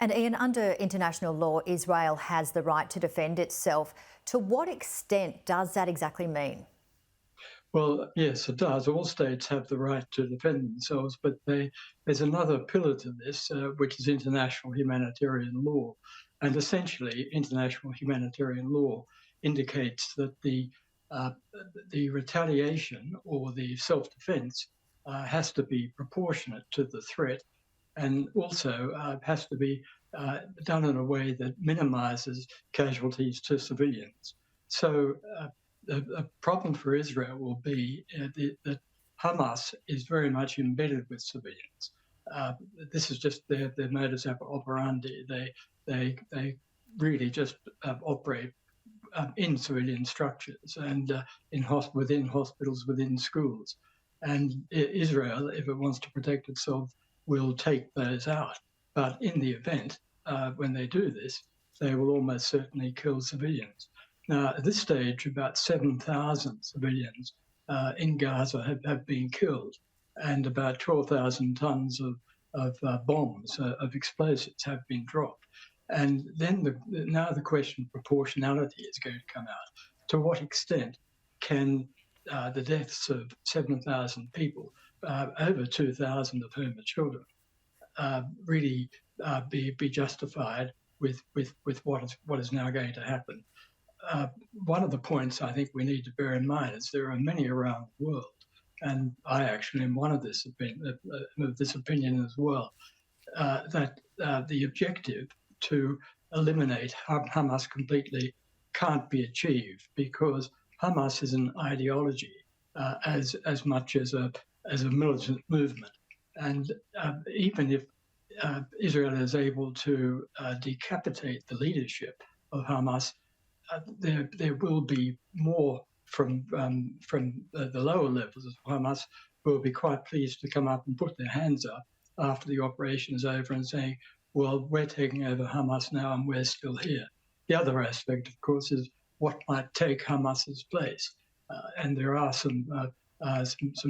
And Ian, under international law, Israel has the right to defend itself. To what extent does that exactly mean? Well, yes, it does. All states have the right to defend themselves, but there's another pillar to this, which is international humanitarian law. And essentially, international humanitarian law indicates that uh, the retaliation or the self-defense has to be proportionate to the threat, and also has to be done in a way that minimises casualties to civilians. So the problem for Israel will be that Hamas is very much embedded with civilians. Uh, this is just their modus operandi. They really just operate in civilian structures and within hospitals, within schools. And Israel, if it wants to protect itself, will take those out. But in the event, when they do this, they will almost certainly kill civilians. Now, at this stage, about 7,000 civilians in Gaza have been killed, and about 12,000 tons of bombs, of explosives, have been dropped. And then now the question of proportionality is going to come out. To what extent can the deaths of 7,000 people, over 2,000 of whom are children, really be justified with what is now going to happen? One of the points I think we need to bear in mind is there are many around the world, and I actually am one of this opinion as well, that the objective to eliminate Hamas completely can't be achieved, because Hamas is an ideology as much as a militant movement, and even if Israel is able to decapitate the leadership of Hamas, there will be more from the lower levels of Hamas who will be quite pleased to come up and put their hands up after the operation is over and saying, well, we're taking over Hamas now and we're still here. The other aspect, of course, is what might take Hamas's place. And there are some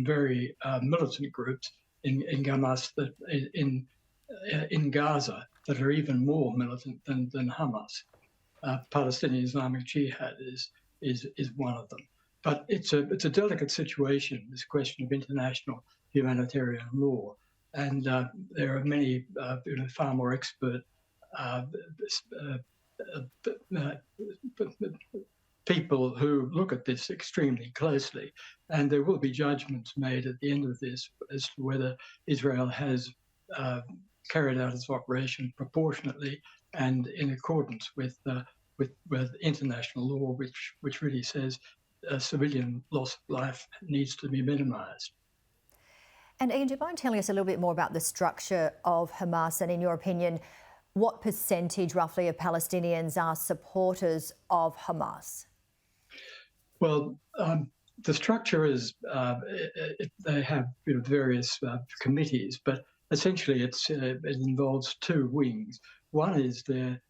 very militant groups in Hamas in Gaza that are even more militant than Hamas. Palestinian Islamic Jihad is one of them. But it's a delicate situation, this question of international humanitarian law, and there are many far more expert people who look at this extremely closely, and there will be judgments made at the end of this as to whether Israel has carried out its operation proportionately and in accordance with international law, which really says civilian loss of life needs to be minimised. And Ian, do you mind telling us a little bit more about the structure of Hamas, and in your opinion, what percentage roughly of Palestinians are supporters of Hamas? Well, the structure is they have various committees, but essentially it involves two wings. One is their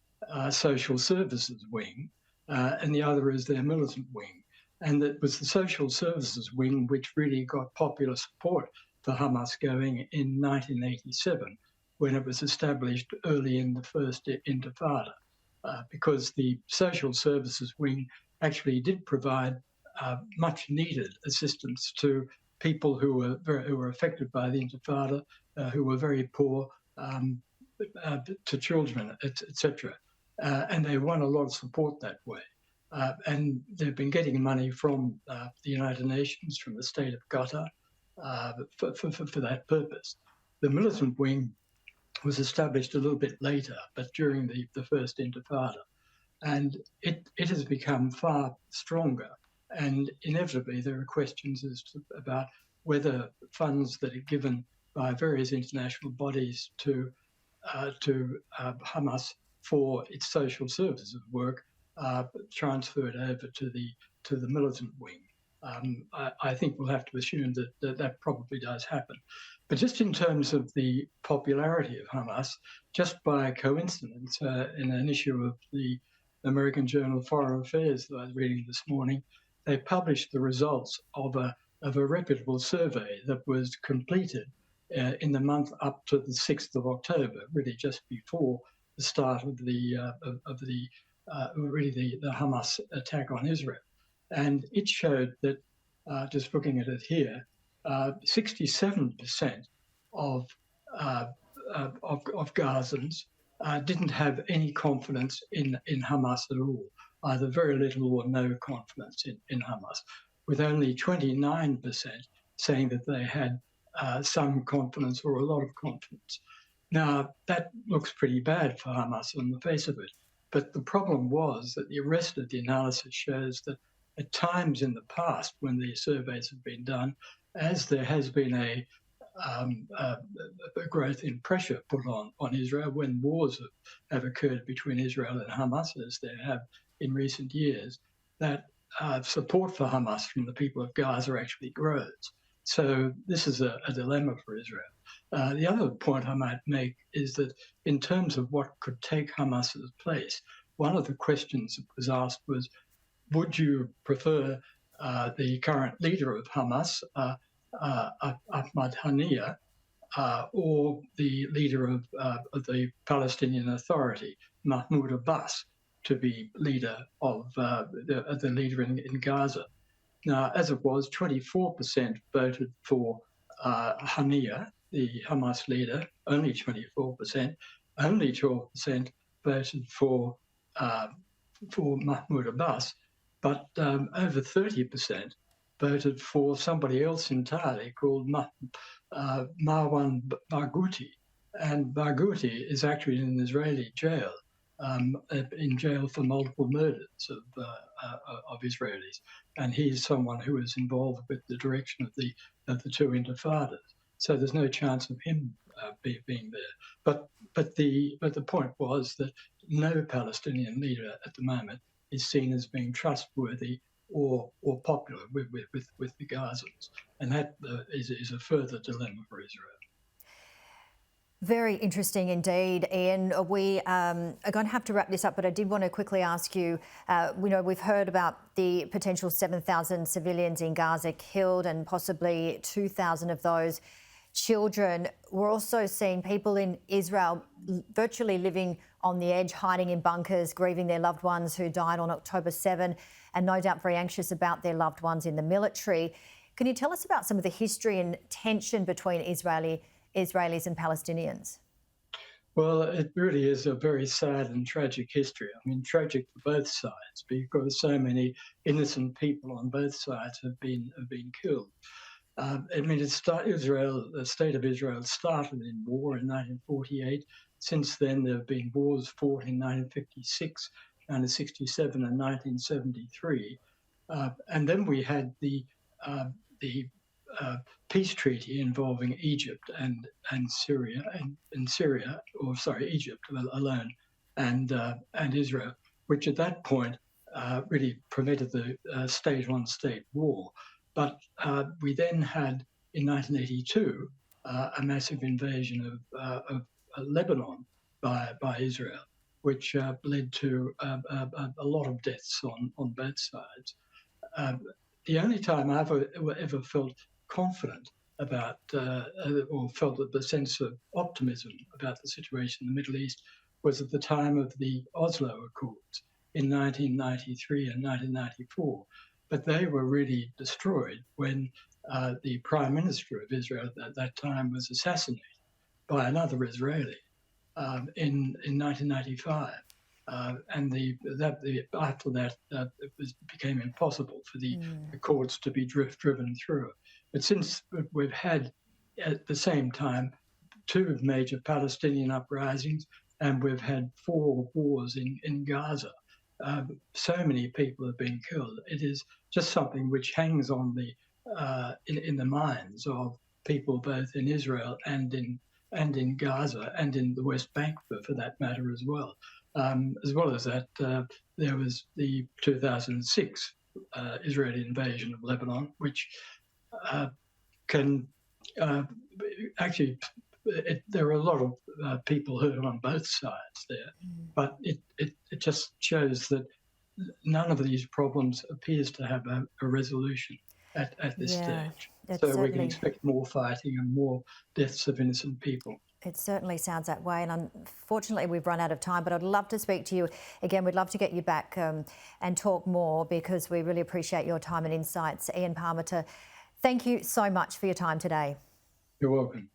social services wing, and the other is their militant wing. And it was the social services wing which really got popular support for Hamas going in 1987, when it was established early in the first Intifada, because the social services wing actually did provide much needed assistance to people who were affected by the Intifada, who were very poor, to children, etc. And they won a lot of support that way. And they've been getting money from the United Nations, from the state of Qatar, for that purpose. The militant wing was established a little bit later, but during the first Intifada. And it has become far stronger. And inevitably, there are questions about whether funds that are given by various international bodies to Hamas for its social services work transferred over to the militant wing. I think we'll have to assume that probably does happen. But just in terms of the popularity of Hamas, just by coincidence, in an issue of the American Journal of Foreign Affairs that I was reading this morning, they published the results of a reputable survey that was completed in the month up to the 6th of October, really just before the start of the Hamas attack on Israel, and it showed that just looking at it here, 67% of Gazans didn't have any confidence in Hamas at all, either very little or no confidence in Hamas, with only 29% saying that they had some confidence or a lot of confidence. Now, that looks pretty bad for Hamas on the face of it. But the problem was that the rest of the analysis shows that at times in the past, when these surveys have been done, as there has been a growth in pressure put on Israel when wars have occurred between Israel and Hamas, as there have in recent years, that support for Hamas from the people of Gaza actually grows. So this is a dilemma for Israel. The other point I might make is that in terms of what could take Hamas's place, one of the questions that was asked was, would you prefer the current leader of Hamas, Ahmad Haniyeh, or the leader of the Palestinian Authority, Mahmoud Abbas, to be leader of the leader in Gaza? Now, as it was, 24% voted for Haniyeh, the Hamas leader, only 24%. Only 12% voted for Mahmoud Abbas, but over 30% voted for somebody else entirely called Marwan Barghouti. And Barghouti is actually in an Israeli jail, in jail for multiple murders of Israelis. And he's someone who is involved with the direction of the two intifadas. So there's no chance of him being there. But the point was that no Palestinian leader at the moment is seen as being trustworthy or popular with the Gazans, and that is a further dilemma for Israel. Very interesting indeed, Ian. We are going to have to wrap this up, but I did want to quickly ask you, we've heard about the potential 7,000 civilians in Gaza killed and possibly 2,000 of those children. We're also seeing people in Israel virtually living on the edge, hiding in bunkers, grieving their loved ones who died on October 7, and no doubt very anxious about their loved ones in the military. Can you tell us about some of the history and tension between Israelis and Palestinians? Well, it really is a very sad and tragic history. I mean, tragic for both sides because so many innocent people on both sides have been killed. I mean, the state of Israel started in war in 1948. Since then, there have been wars fought in 1956, 1967, and 1973. And then we had the peace treaty involving Egypt and Syria, Egypt alone, and Israel, which at that point really prevented the state-on-state war. But we then had, in 1982, a massive invasion of Lebanon by Israel, which led to a lot of deaths on both sides. The only time I ever felt confident about or felt the sense of optimism about the situation in the Middle East was at the time of the Oslo Accords in 1993 and 1994. But they were really destroyed when the Prime Minister of Israel at that time was assassinated by another Israeli in 1995. And after that, it became impossible for the Accords to be driven through. But since we've had, at the same time, two major Palestinian uprisings, and we've had 4 wars in Gaza, so many people have been killed. It is just something which hangs on in the minds of people both in Israel and in Gaza and in the West Bank for that matter as well. As well as that, there was the 2006 Israeli invasion of Lebanon, which can actually, there are a lot of people hurt on both sides there, but it just shows that none of these problems appears to have a resolution at this stage. So we can expect more fighting and more deaths of innocent people. It certainly sounds that way, and unfortunately we've run out of time, but I'd love to speak to you again. We'd love to get you back and talk more, because we really appreciate your time and insights. Ian Parmeter, thank you so much for your time today. You're welcome.